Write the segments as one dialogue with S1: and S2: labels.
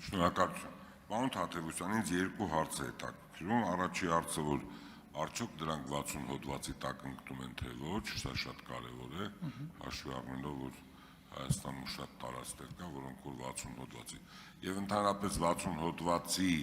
S1: Շնորհակալություն։ Պարոն Թադևոսյան, ինձ երկու հարց է հետաքրքրում, առաջի հարցը, որ արդյոք դրանք 60 հոդվածի տակ ընկնում են, թե ոչ, սա շատ կարևոր է, հաշվի առնելով, որ Հայաստանում շատ տարածքներ կան, որոնք որ 60 հոդվածի, եւ ընդհանրապես 60 հոդվածի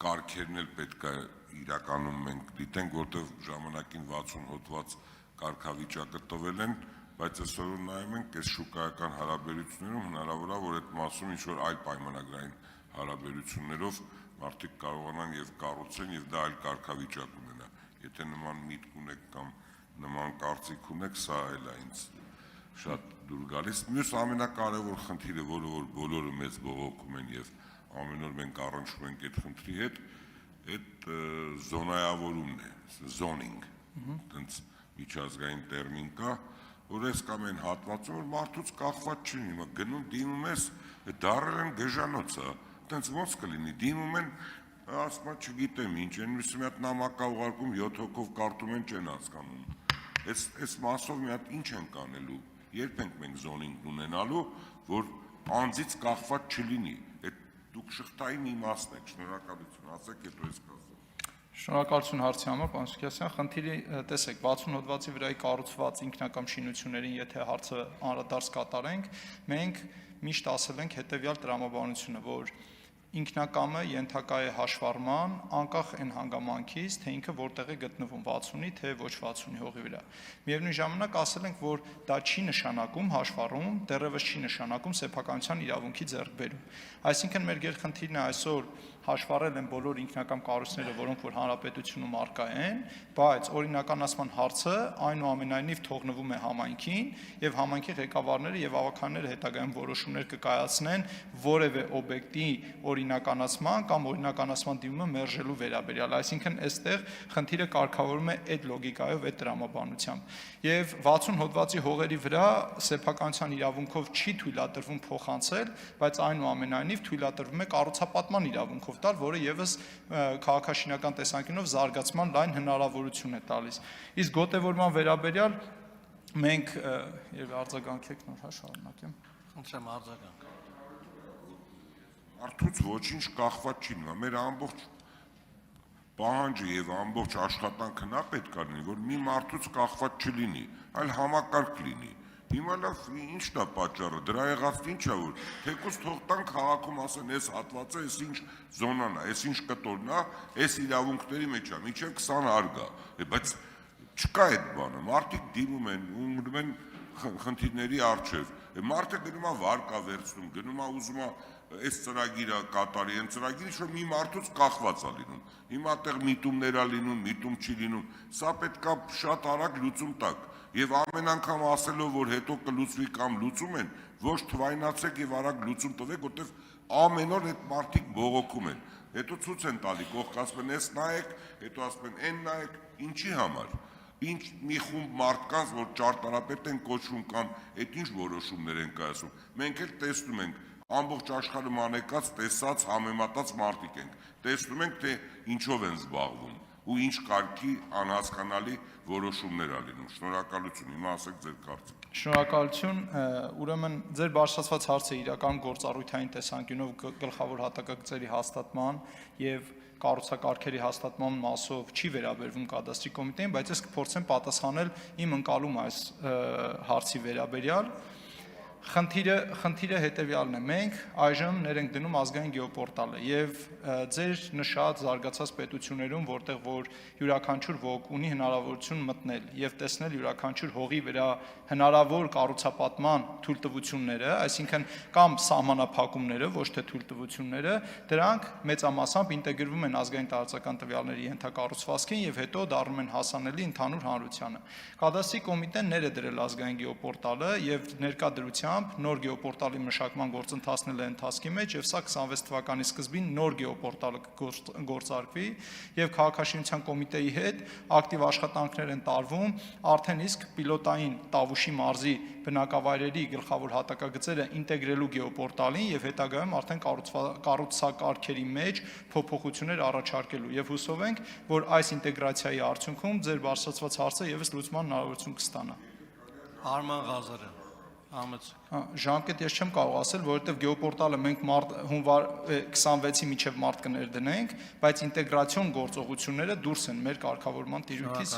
S1: կարգերն էլ պետք է իրականում մենք դիտենք, որտեղ ժամանակին 60 հոդված կարգավիճակը տվել են, բայց այսօր նայում ենք այս շուկայական հարաբերություններում հնարավոր է, որ այդ մասում ինչ-որ այլ պայմանագրային հարաբերություններով մարդիկ կարողանան եւ կառուցեն եւ դա այլ կարգավիճակ ունենա։ Եթե նման միտք ունեք կամ նման կարծիք ունեք, սա էլ է ինձ շատ դուր գալիս։ Մյուս ամենակարևոր խնդիրը, որը որ բոլորը մեզ բողոքում են եւ ամեն օր մենք առնչվում ենք այդ խնդրի հետ, այդ զոնայավորումն է, zoning, այդպես միջազգային տերմին կա, որ այս կամ այն հատվածում որ մարդուց կախված չի, հիմա գնում դիմում ես, դարել են գժանոցը, այդպես ոնց կլինի, դիմում են, ասում չգիտեմ ինչ, այն մի հատ նամակ ուղարկում 7 հոգով կարդում են չեն հասկանում։ Այս մասով մի հատ ինչ են կանելու, երբ ենք մենք zoning ունենալու, որ անձից կախված չլինի, այդ դուք շղթային իմաստն եք, շնորհակալություն, ասեք հետո ես կասեմ։
S2: Շնորհակալություն հարցի համար, պարոն Սուքիասյան, խնդիրի տեսեք 60 հոդվածի վրայի կառուցված ինքնակամ շինություններին, եթե հարցը անդրադարձ կատարենք, մենք միշտ ասել ենք հետևյալ տրամաբանությունը, որ ինքնակամը ենթակա է հաշվառման, անկախ այն հանգամանքից, թե ինքը որտեղ է գտնվում 60-ի, թե ոչ 60-ի հողի վրա։ Միևնույն ժամանակ ասել ենք, որ դա չի նշանակում հաշվառում, դեռևս չի նշանակում սեփականության իրավունքի ձեռքբերում։ Այսինքն մեր գերխնդիրն է այսօր հաշվառել են բոլոր ինքնակամ կառույցները, որոնք որ հանրապետությունում առկա են, բայց օրինականացման հարցը այնուամենայնիվ թողնվում է համայնքին եւ համայնքի ղեկավարները եւ ավականները հետագայում որոշումներ կկայացնեն որևէ օբյեկտի օրինականացման կամ օրինականացման դիմումը մերժելու վերաբերյալ, այսինքն այստեղ խնդիրը կարգավորվում է այդ լոգիկայով, այդ տրամաբանությամբ։ Եվ 60 հոդվածի հողերի վրա սեփականության իրավունքով չի թույլատրվում փոխանցել, բայց այնուամենայնիվ թույլատրվում է կառուցապատման իրավունքով տալ, որը եւս քաղաքաշինական տեսանկյունով զարգացման լայն հնարավորություն է տալիս։ Իսկ գոտեվորման վերաբերյալ մենք եւ արձագանքեք նոր շարունակեմ։
S3: Խնդրեմ արձագանք։
S1: Արդյոք ոչինչ կախված չի նրա, մեր ամբողջ պահանջը եւ ամբողջ աշխատանքը նա պետք է լինի, որ մի մարդուց կախված չլինի, այլ համակարգ լինի։ Հիմա լավ, ի՞նչն է պատճառը, դրա եղածն ինչ է, որ թեկուզ թող տան քաղաքում ասեն, այս հատվածը, այս ինչ զոնան է, այս ինչ կտորն է, այս իրավունքների մեջ է, մինչև 20 արգա, բայց չկա այդ բանը, մարդիկ դիմում են, ունգնում են խնդիրների առջև, մարդը գնում է վարկա վերցնում, գնում է ուզում է այս ծրագիրը կատարի, այն ծրագիրը ինչ-որ մի մարդուց կախված է լինում, հիմա տեղ միտումներ է լինում, միտում չի լինում, սա պետք է շատ արագ լուծում տակ, եւ ամեն անգամ ասելով, որ հետո կլուծվի կամ լուծում են, ոչ թվայնացեք եւ արագ լուծում տվեք, որտեղ ամեն օր այդ մարդիկ բողոքում են, հետո ցույց են տալի, կողք ասում են, այս նայեք, հետո ասում են, այն նայեք, ինչի համար, ինչ մի խումբ մարդկանց, որ ճարտարապետ են կոչվում կամ այդ ինչ որոշումներ են կայացում, մենք էլ տեսնում ենք, ամբողջ աշխարհում անեկած, տեսած, համեմատած մարդիկ ենք, տեսնում ենք, թե ինչով են զբաղվում ու ինչ կարգի անհասկանալի որոշումներ ա լինում։ Շնորհակալություն, հիմա ասեք ձեր կարծիքը։
S2: Շնորհակալություն, ուրեմն ձեր բարձրացված հարցը իրական գործառույթային տեսանկյունով գլխավոր հատակագծերի հաստատման եւ կառուցակարգերի հաստատման մասով չի վերաբերվում կադաստրի կոմիտեին, բայց ես կփորձեմ պատասխանել իմ ընկալում այս հարցի վերաբերյալ։ Խնդիրը հետևյալն է, մենք այժմ ներենք դնում ազգային գեոպորտալը եւ ձեր նշած զարգացած պետություններում, որտեղ որ յուրաքանչյուր ոք ունի հնարավորություն մտնել եւ տեսնել յուրաքանչյուր հողի վրա հնարավոր կառուցապատման թույլտվությունները, այսինքն կամ սահմանափակումները, ոչ թե թույլտվությունները, դրանք մեծամասամբ ինտեգրվում են ազգային տարածական տվյալների ենթակառուցվածքին եւ հետո դառնում են հասանելի ընդհանուր հանրությանը։ Կադաստրի կոմիտեն ներ է դրել ազգային գեոպորտալը եւ ներկա դրությամբ նոր գեոպորտալի մշակման գործընթացն է ընթացքի մեջ եւ սա 26 թվականի սկզբին նոր գեոպորտալը գործարկվի եւ քաղաքաշինության կոմիտեի հետ ակտիվ աշխատանքներ են տարվում արդեն իսկ պիլոտային Տավուշի մարզի բնակավայրերի գլխավոր հատակագծերը ինտեգրելու գեոպորտալին եւ հետագայում արդեն կառուցակարգերի մեջ փոփոխություններ առաջարկելու եւ հուսով ենք, որ այս ինտեգրացիայի արդյունքում ձեր բարձրացված հարցը եւս լուծման հնարավորություն կստանա։
S3: Արման Ղազարյան,
S2: Ժամկետ ես չեմ կարող ասել, որովհետև գեոպորտալը մենք հունվար 26-ի միջև մարտ կներդնենք, բայց ինտեգրացիոն գործողությունները դուրս են մեր կարգավորման տիրույթից։